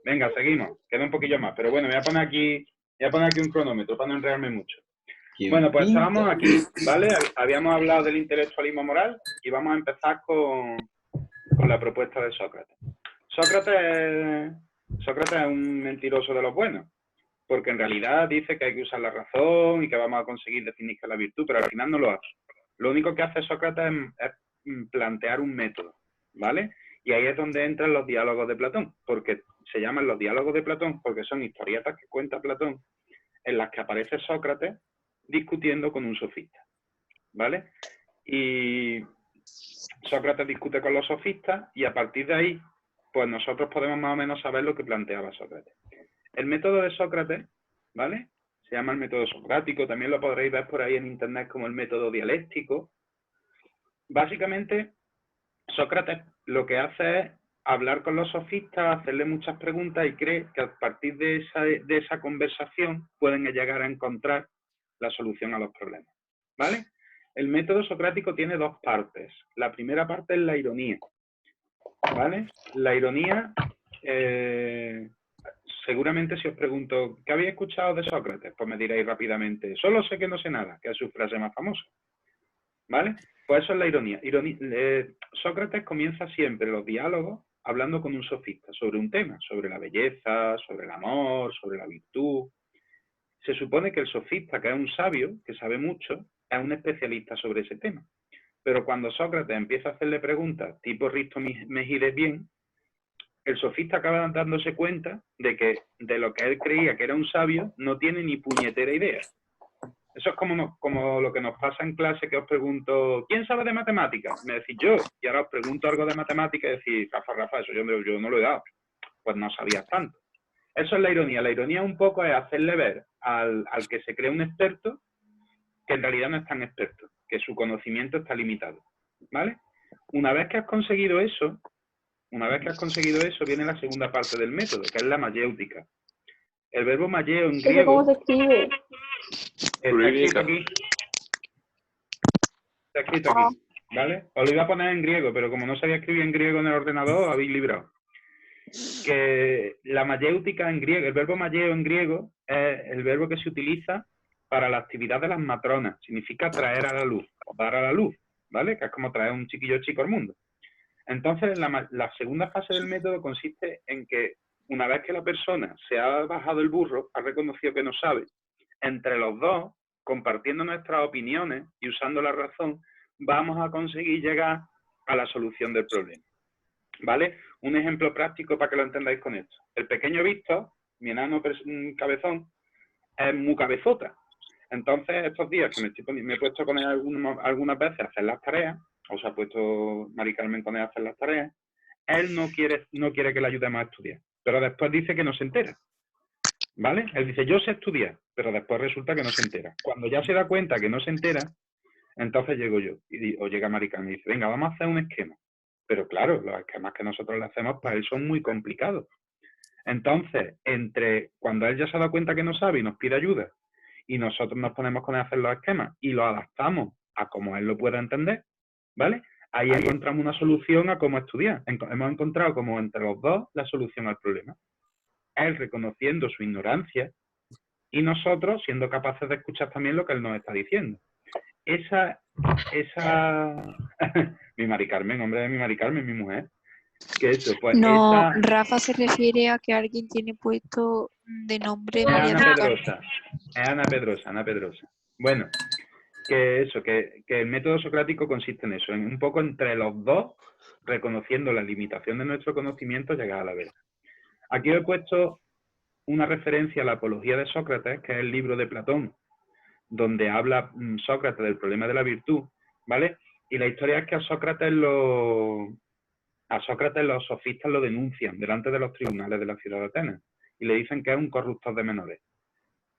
Venga, seguimos. Queda un poquillo más. Pero bueno, voy a poner aquí un cronómetro para no enredarme mucho. Bueno, pues estábamos aquí, ¿vale? Habíamos hablado del intelectualismo moral y vamos a empezar con la propuesta de Sócrates. Sócrates es un mentiroso de los buenos, porque en realidad dice que hay que usar la razón y que vamos a conseguir definir qué es la virtud, pero al final no lo hace. Lo único que hace Sócrates es plantear un método, ¿vale? Y ahí es donde entran los diálogos de Platón, porque se llaman los diálogos de Platón porque son historietas que cuenta Platón en las que aparece Sócrates discutiendo con un sofista, ¿vale? Y Sócrates discute con los sofistas y a partir de ahí, pues nosotros podemos más o menos saber lo que planteaba Sócrates. El método de Sócrates, ¿vale? Se llama el método socrático, también lo podréis ver por ahí en internet como el método dialéctico. Básicamente, Sócrates lo que hace es hablar con los sofistas, hacerle muchas preguntas y cree que a partir de esa conversación pueden llegar a encontrar la solución a los problemas, ¿vale? El método socrático tiene dos partes. La primera parte es la ironía, ¿vale? La ironía, seguramente si os pregunto, ¿qué habéis escuchado de Sócrates? Pues me diréis rápidamente, solo sé que no sé nada, que es su frase más famosa, ¿vale? Pues eso es la ironía. Sócrates comienza siempre los diálogos hablando con un sofista sobre un tema, sobre la belleza, sobre el amor, sobre la virtud. Se supone que el sofista, que es un sabio, que sabe mucho, es un especialista sobre ese tema. Pero cuando Sócrates empieza a hacerle preguntas tipo Risto Mejides bien, el sofista acaba dándose cuenta de que de lo que él creía que era un sabio no tiene ni puñetera idea. Eso es como lo que nos pasa en clase, que os pregunto, ¿quién sabe de matemáticas? Me decís yo, y ahora os pregunto algo de matemáticas y decís, Rafa, eso yo no lo he dado. Pues no sabías tanto. Eso es la ironía. La ironía un poco es hacerle ver al que se cree un experto que en realidad no es tan experto, que su conocimiento está limitado, ¿vale? Una vez que has conseguido eso, viene la segunda parte del método, que es la mayéutica. El verbo mayeo en griego... ¿Cómo se escribe? Está escrito aquí. Está escrito aquí, ¿vale? Os lo iba a poner en griego, pero como no sabía escribir en griego en el ordenador, habéis librado. Que la mayéutica en griego, el verbo mayeo en griego es el verbo que se utiliza para la actividad de las matronas. Significa traer a la luz, o dar a la luz, ¿vale? Que es como traer un chiquillo chico al mundo. Entonces, la segunda fase del método consiste en que una vez que la persona se ha bajado el burro, ha reconocido que no sabe, entre los dos, compartiendo nuestras opiniones y usando la razón, vamos a conseguir llegar a la solución del problema, ¿vale? Un ejemplo práctico para que lo entendáis con esto. El pequeño Víctor, mi enano cabezón, es muy cabezota. Entonces, estos días que me he puesto con él algunas veces a hacer las tareas, o se ha puesto Mari Carmen con él a hacer las tareas, él no quiere que le ayudemos a estudiar, pero después dice que no se entera, ¿vale? Él dice, yo sé estudiar, pero después resulta que no se entera. Cuando ya se da cuenta que no se entera, entonces llego yo, o llega Mari Carmen y dice, venga, vamos a hacer un esquema. Pero claro, los esquemas que nosotros le hacemos para él son muy complicados. Entonces, cuando él ya se ha dado cuenta que no sabe y nos pide ayuda, y nosotros nos ponemos con él a hacer los esquemas y los adaptamos a como él lo pueda entender, ¿vale? Ahí encontramos una solución a cómo estudiar. Hemos encontrado como entre los dos la solución al problema. Él reconociendo su ignorancia y nosotros siendo capaces de escuchar también lo que él nos está diciendo. Esa mi Mari Carmen, hombre de mi Mari Carmen, mi mujer. Que eso, pues no, Rafa se refiere a que alguien tiene puesto de nombre María del Carmen. Es Ana Pedrosa. Bueno, que eso, que el método socrático consiste en eso, en un poco entre los dos, reconociendo la limitación de nuestro conocimiento, llegar a la verdad. Aquí he puesto una referencia a la Apología de Sócrates, que es el libro de Platón, donde habla Sócrates del problema de la virtud, ¿vale? Y la historia es que a Sócrates los sofistas lo denuncian delante de los tribunales de la ciudad de Atenas y le dicen que es un corruptor de menores,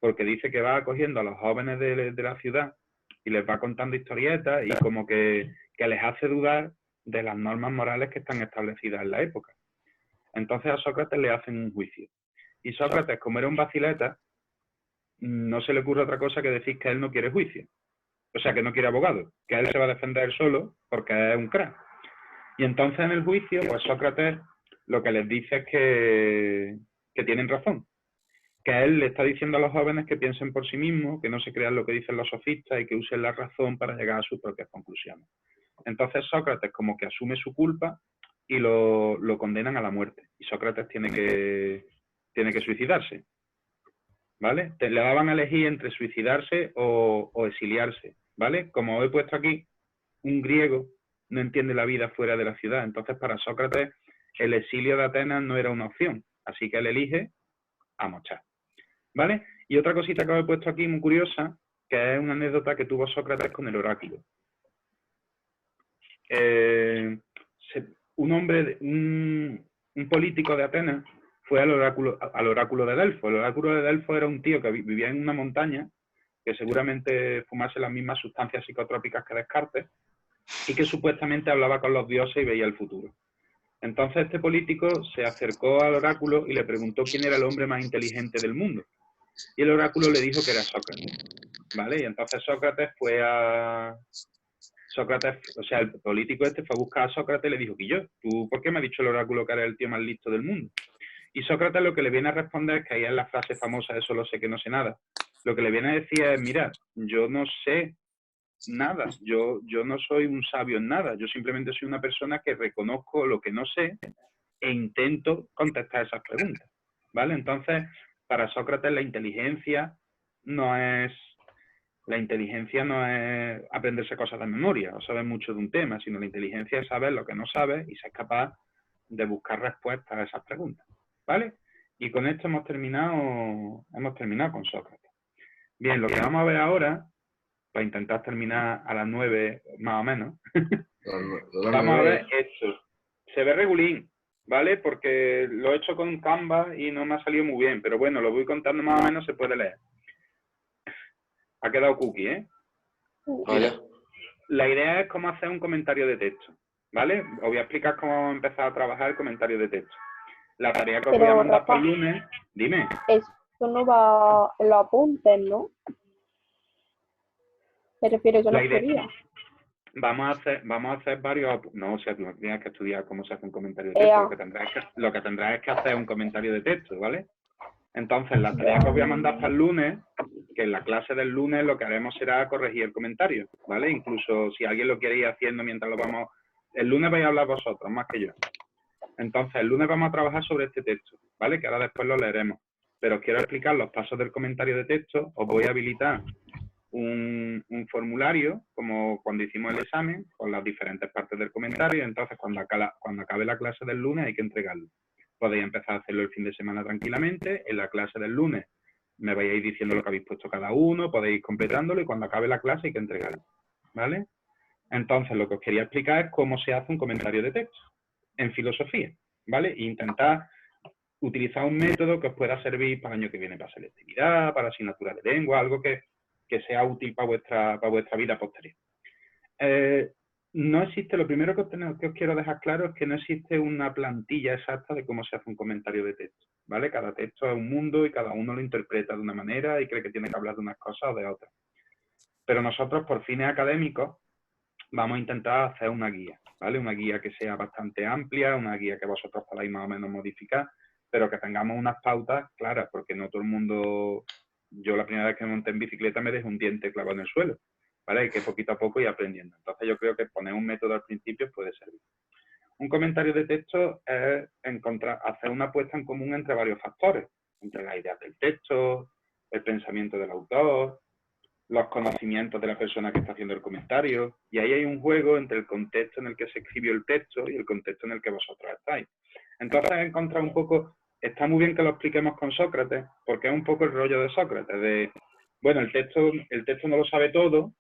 porque dice que va acogiendo a los jóvenes de la ciudad y les va contando historietas y como que les hace dudar de las normas morales que están establecidas en la época. Entonces a Sócrates le hacen un juicio. Y Sócrates, como era un vacileta, no se le ocurre otra cosa que decir que él no quiere juicio. O sea, que no quiere abogado, que él se va a defender solo porque es un crack. Y entonces en el juicio, pues Sócrates lo que les dice es que tienen razón. Que él le está diciendo a los jóvenes que piensen por sí mismos, que no se crean lo que dicen los sofistas y que usen la razón para llegar a sus propias conclusiones. Entonces Sócrates como que asume su culpa y lo condenan a la muerte. Y Sócrates tiene que suicidarse. ¿Vale? Le daban a elegir entre suicidarse o exiliarse. ¿Vale? Como he puesto aquí, un griego no entiende la vida fuera de la ciudad. Entonces para Sócrates el exilio de Atenas no era una opción. Así que él elige a mochar. ¿Vale? Y otra cosita que os he puesto aquí muy curiosa, que es una anécdota que tuvo Sócrates con el oráculo. Un político de Atenas fue al oráculo de Delfos. El oráculo de Delfos era un tío que vivía en una montaña, que seguramente fumase las mismas sustancias psicotrópicas que Descartes, y que supuestamente hablaba con los dioses y veía el futuro. Entonces este político se acercó al oráculo y le preguntó quién era el hombre más inteligente del mundo. Y el oráculo le dijo que era Sócrates, ¿vale? Y entonces Sócrates, o sea, el político este fue a buscar a Sócrates y le dijo, ¿tú por qué me has dicho el oráculo que eres el tío más listo del mundo? Y Sócrates lo que le viene a responder es que ahí es la frase famosa, eso lo sé que no sé nada. Lo que le viene a decir es, mira, yo no sé nada, yo no soy un sabio en nada, yo simplemente soy una persona que reconozco lo que no sé e intento contestar esas preguntas, ¿vale? Entonces, para Sócrates la inteligencia no es aprenderse cosas de memoria o saber mucho de un tema, sino la inteligencia es saber lo que no sabes y ser capaz de buscar respuestas a esas preguntas, ¿vale? Y con esto hemos terminado con Sócrates. Bien, lo que vamos a ver ahora, para intentar terminar a las 9 más o menos, vamos a ver esto. Se ve regulín, ¿vale? Porque lo he hecho con Canva y no me ha salido muy bien, pero bueno, lo voy contando más o menos, se puede leer. Ha quedado cookie, ¿eh? Mira, la idea es cómo hacer un comentario de texto, ¿vale? Os voy a explicar cómo empezar a trabajar el comentario de texto. La tarea que os voy a mandar para el lunes, dime. Eso no va en los apuntes, ¿no? Me refiero, yo no quería. Vamos a hacer varios... No, o sea, tú tienes que estudiar cómo se hace un comentario de texto. Lo que tendrás es que hacer un comentario de texto, ¿vale? Entonces, la tarea que os voy a mandar para el lunes, que en la clase del lunes lo que haremos será corregir el comentario, ¿vale? Incluso si alguien lo quiere ir haciendo mientras lo vamos... El lunes vais a hablar vosotros, más que yo. Entonces, el lunes vamos a trabajar sobre este texto, ¿vale? Que ahora después lo leeremos. Pero os quiero explicar los pasos del comentario de texto. Os voy a habilitar un formulario, como cuando hicimos el examen, con las diferentes partes del comentario. Entonces, cuando acabe la clase del lunes hay que entregarlo. Podéis empezar a hacerlo el fin de semana tranquilamente. En la clase del lunes me vais a ir diciendo lo que habéis puesto cada uno, podéis ir completándolo y cuando acabe la clase hay que entregarlo, ¿vale? Entonces, lo que os quería explicar es cómo se hace un comentario de texto en filosofía, ¿vale? E intentar utilizar un método que os pueda servir para el año que viene, para selectividad, para asignatura de lengua, algo que sea útil para vuestra vida posterior. No existe, lo primero que os quiero dejar claro es que no existe una plantilla exacta de cómo se hace un comentario de texto, ¿vale? Cada texto es un mundo y cada uno lo interpreta de una manera y cree que tiene que hablar de unas cosas o de otras. Pero nosotros, por fines académicos, vamos a intentar hacer una guía, ¿vale? Una guía que sea bastante amplia, una guía que vosotros podáis más o menos modificar, pero que tengamos unas pautas claras, porque no todo el mundo... Yo la primera vez que me monté en bicicleta me dejé un diente clavado en el suelo, ¿vale? Y que poquito a poco ir aprendiendo. Entonces yo creo que poner un método al principio puede servir. Un comentario de texto es hacer una puesta en común entre varios factores, entre las ideas del texto, el pensamiento del autor, los conocimientos de la persona que está haciendo el comentario, y ahí hay un juego entre el contexto en el que se escribió el texto y el contexto en el que vosotros estáis. Entonces he encontrado un poco, está muy bien que lo expliquemos con Sócrates, porque es un poco el rollo de Sócrates, de, bueno, el texto no lo sabe todo,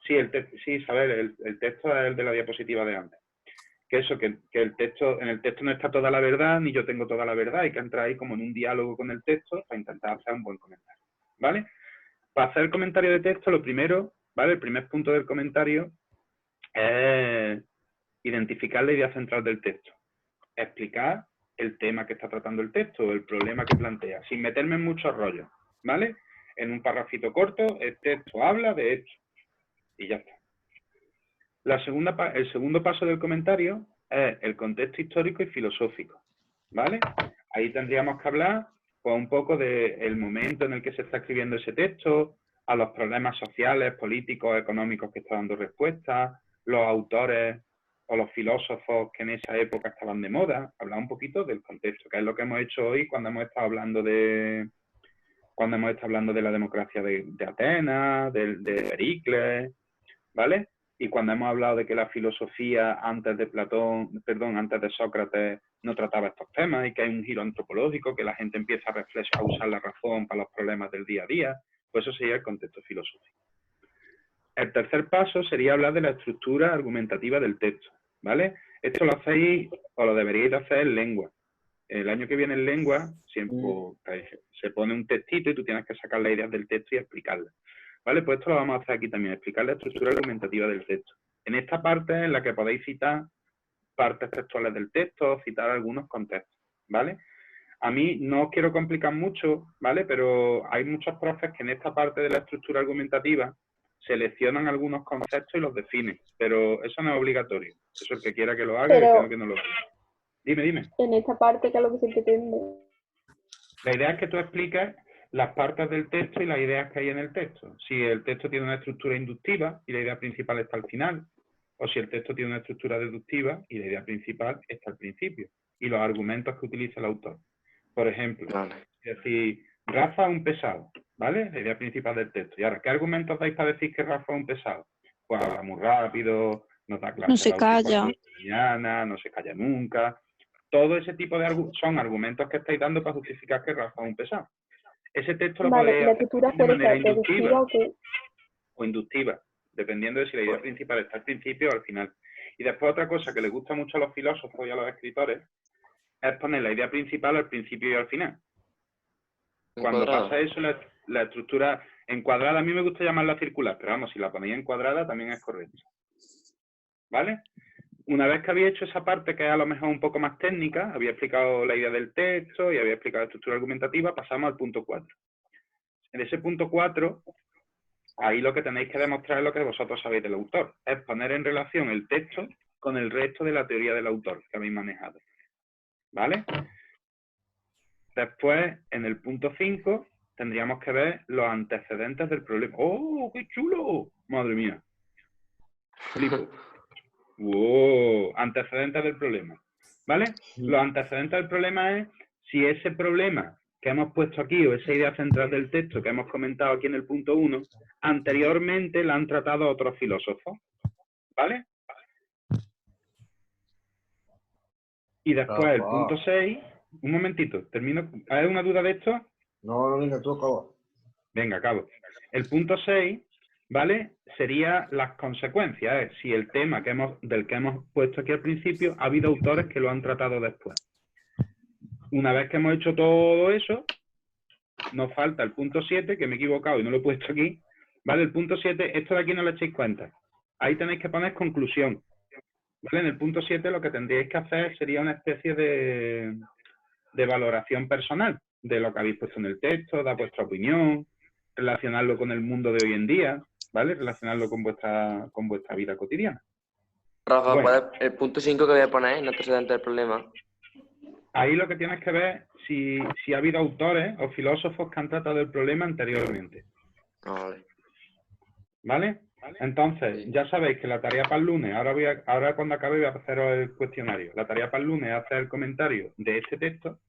sí, el texto es el de la diapositiva de antes, que eso, que en el texto no está toda la verdad, ni yo tengo toda la verdad, hay que entrar ahí como en un diálogo con el texto para intentar hacer un buen comentario, ¿vale? Para hacer el comentario de texto, lo primero, ¿vale? El primer punto del comentario es identificar la idea central del texto. Explicar el tema que está tratando el texto, el problema que plantea, sin meterme en muchos rollos, ¿vale? En un parrafito corto, el texto habla de esto. Y ya está. El segundo paso del comentario es el contexto histórico y filosófico, ¿vale? Ahí tendríamos que hablar pues, un poco del momento en el que se está escribiendo ese texto, a los problemas sociales, políticos, económicos que está dando respuesta, los autores o los filósofos que en esa época estaban de moda, hablar un poquito del contexto, que es lo que hemos hecho hoy cuando hemos estado hablando de la democracia de Atenas, de Pericles, ¿vale? Y cuando hemos hablado de que la filosofía antes de Sócrates no trataba estos temas y que hay un giro antropológico, que la gente empieza a usar la razón para los problemas del día a día, pues eso sería el contexto filosófico. El tercer paso sería hablar de la estructura argumentativa del texto, ¿vale? Esto lo hacéis o lo deberíais de hacer en lengua. El año que viene en lengua siempre, se pone un textito y tú tienes que sacar las ideas del texto y explicarlas. ¿Vale? Pues esto lo vamos a hacer aquí también, explicar la estructura argumentativa del texto. En esta parte en la que podéis citar partes textuales del texto, citar algunos contextos, ¿vale? A mí no os quiero complicar mucho, ¿vale? Pero hay muchos profes que en esta parte de la estructura argumentativa seleccionan algunos conceptos y los definen, pero eso no es obligatorio. Eso el que quiera que lo haga y el que no lo haga. Dime. En esta parte, ¿qué es lo que se pretende? La idea es que tú expliques las partes del texto y las ideas que hay en el texto. Si el texto tiene una estructura inductiva y la idea principal está al final, o si el texto tiene una estructura deductiva y la idea principal está al principio, y los argumentos que utiliza el autor. Por ejemplo, es decir, Rafa es un pesado, ¿vale? La idea principal del texto. Y ahora, ¿qué argumentos dais para decir que Rafa es un pesado? Pues habla muy rápido, no da clase No se calla. Mañana, no se calla nunca. Todo ese tipo de son argumentos que estáis dando para justificar que Rafa es un pesado. Ese texto lo podéis hacer de manera inductiva o inductiva, dependiendo de si la idea principal está al principio o al final. Y después otra cosa que les gusta mucho a los filósofos y a los escritores es poner la idea principal al principio y al final. Cuando pasa eso, la estructura encuadrada, a mí me gusta llamarla circular, pero vamos, si la ponéis encuadrada también es correcto. ¿Vale? Una vez que había hecho esa parte que es a lo mejor un poco más técnica, había explicado la idea del texto y había explicado la estructura argumentativa, pasamos al punto 4. En ese punto 4, ahí lo que tenéis que demostrar es lo que vosotros sabéis del autor. Es poner en relación el texto con el resto de la teoría del autor que habéis manejado. ¿Vale? Después, en el punto 5, tendríamos que ver los antecedentes del problema. ¡Oh, qué chulo! ¡Madre mía! Flipo. ¡Wow! Antecedentes del problema. ¿Vale? Los antecedentes del problema es si ese problema que hemos puesto aquí o esa idea central del texto que hemos comentado aquí en el punto 1, anteriormente la han tratado otros filósofos. ¿Vale? Y después el punto 6... Un momentito, termino. ¿Hay una duda de esto? No, venga, tú acaba. Venga, acabo. El punto 6, ¿vale? Sería las consecuencias. Si el tema del que hemos puesto aquí al principio, ha habido autores que lo han tratado después. Una vez que hemos hecho todo eso, nos falta el punto 7, que me he equivocado y no lo he puesto aquí. ¿Vale? El punto 7, esto de aquí no le echéis cuenta. Ahí tenéis que poner conclusión. ¿Vale? En el punto 7 lo que tendríais que hacer sería una especie de valoración personal de lo que habéis puesto en el texto, dar vuestra opinión, relacionarlo con el mundo de hoy en día, ¿vale? Relacionarlo con vuestra vida cotidiana. Rafa, bueno, ¿cuál es el punto 5 que voy a poner en antecedente del problema? Ahí lo que tienes que ver si ha habido autores o filósofos que han tratado el problema anteriormente. Vale. ¿Vale? Entonces, ya sabéis que la tarea para el lunes, ahora cuando acabe voy a haceros el cuestionario. La tarea para el lunes es hacer el comentario de este texto,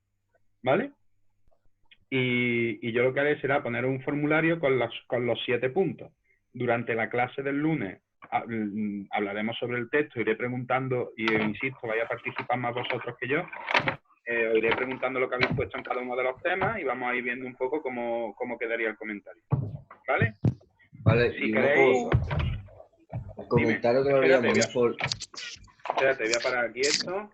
¿vale? Y yo lo que haré será poner un formulario con los 7 puntos. Durante la clase del lunes hablaremos sobre el texto, iré preguntando, y insisto, vais a participar más vosotros que yo, os iré preguntando lo que habéis puesto en cada uno de los temas y vamos a ir viendo un poco cómo quedaría el comentario. ¿Vale? Vale, si queréis... El comentario que lo habíamos por... Espérate, voy a parar aquí esto.